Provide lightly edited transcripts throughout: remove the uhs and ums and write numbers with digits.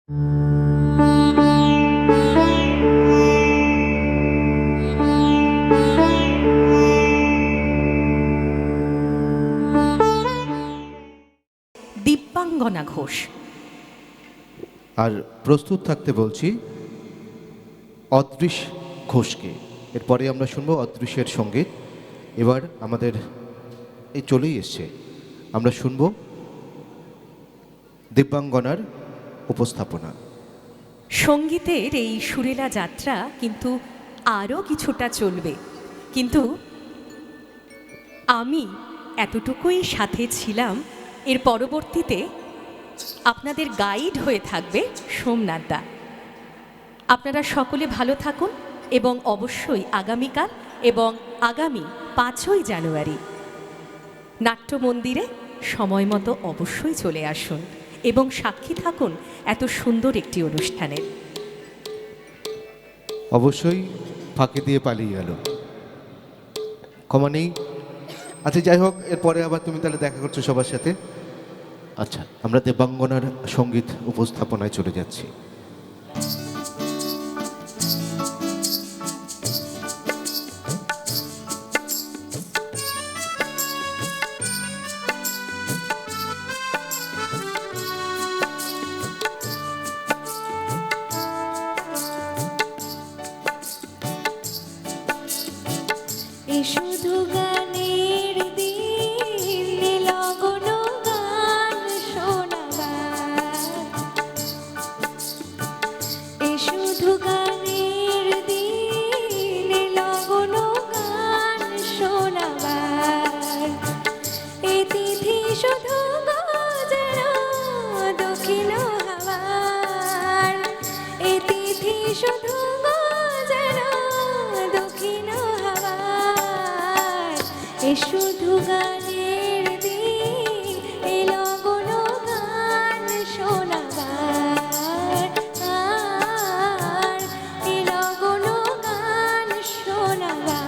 দিব্যাঙ্গনা ঘোষ। আর প্রস্তুত থাকতে বলছি অদৃশ ঘোষকে। এরপরে আমরা শুনবো অদৃশের সঙ্গীত। এবার আমাদের এই চলেই এসছে, আমরা শুনবো দিব্যাঙ্গনার উপস্থাপনা। সঙ্গীতের এই সুরেলা যাত্রা কিন্তু আরও কিছুটা চলবে, কিন্তু আমি এতটুকুই সাথে ছিলাম। এর পরবর্তীতে আপনাদের গাইড হয়ে থাকবে সোমনাথ দা। আপনারা সকলে ভালো থাকুন এবং অবশ্যই আগামীকাল এবং আগামী 5ই জানুয়ারি নাট্য মন্দিরে সময় মতো অবশ্যই চলে আসুন এবং সাক্ষী থাকুন এত সুন্দর একটি অনুষ্ঠানের। অবশ্যই ফাঁকি দিয়ে পালিয়ে গেল, ক্ষমা নেই। আচ্ছা, যাই হোক, এরপরে আবার তুমি তাহলে দেখা করছো সবার সাথে। আচ্ছা, আমরা দিব্যাঙ্গনার সঙ্গীত উপস্থাপনায় চলে যাচ্ছি। শুধু গানের দিন লগন গান শোনাবার, শুধু গানের দিন লগন গান শোনাবার, এ তিথি শুধু গজের দক্ষিণ হাওয়ার, এ তিথি শুধু গজের দক্ষিণ হাওয়ার, এ শুধু গানের দিন এ লগন গান শোনাবার, আর এ লগন গান শোনাবার।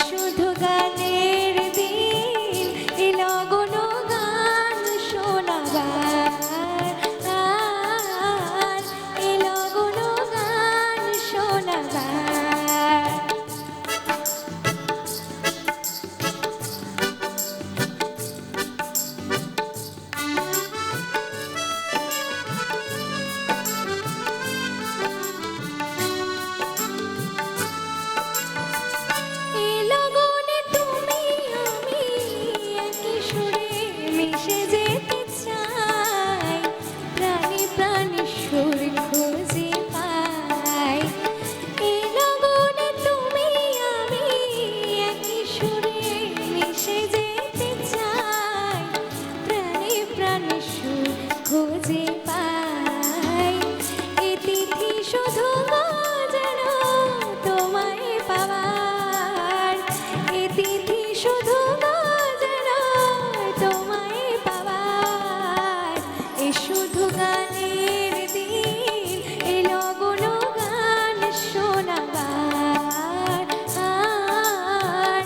শুধু গানের দিন এ লগন গান শোনাবার, আর এ লগন গান শোনাবার। মিশে যেতে চাই, প্রাণে প্রাণে সুর খুঁজে পাই, এ লগনে তুমি আমি একই সুরে মিশে যেতে চাই, প্রাণে প্রাণে সুর খুঁজে পাই, এ তিথি শুধু যেন তোমায় পাওয়ার, এ তিথি শুধু শুধু গানের দিন এ লগন গান শোনাবার, আর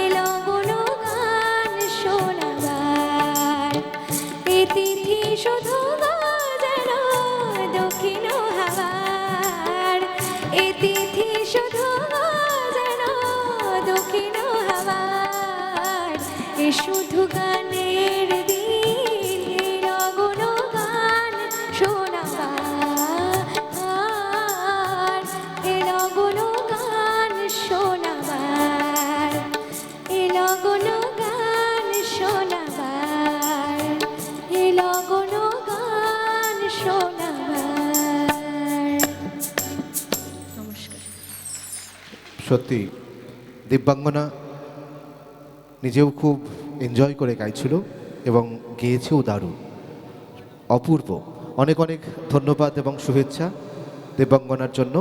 এ লগন গান শোনাবার, এ তিথি শুধু যেন দক্ষিণ হাওয়ার, এ তিথি শুধু যেন দক্ষিণ হাওয়ার, এ শুধু গানের দিন এ লগন গান শোনাবার, আর এ লগন গান সত্যি দিব্যাঙ্গনা নিজেও খুব এনজয় করে গাইছিল এবং গেয়েছেও দারুণ, অপূর্ব। অনেক অনেক ধন্যবাদ এবং শুভেচ্ছা দিব্যাঙ্গনার জন্য।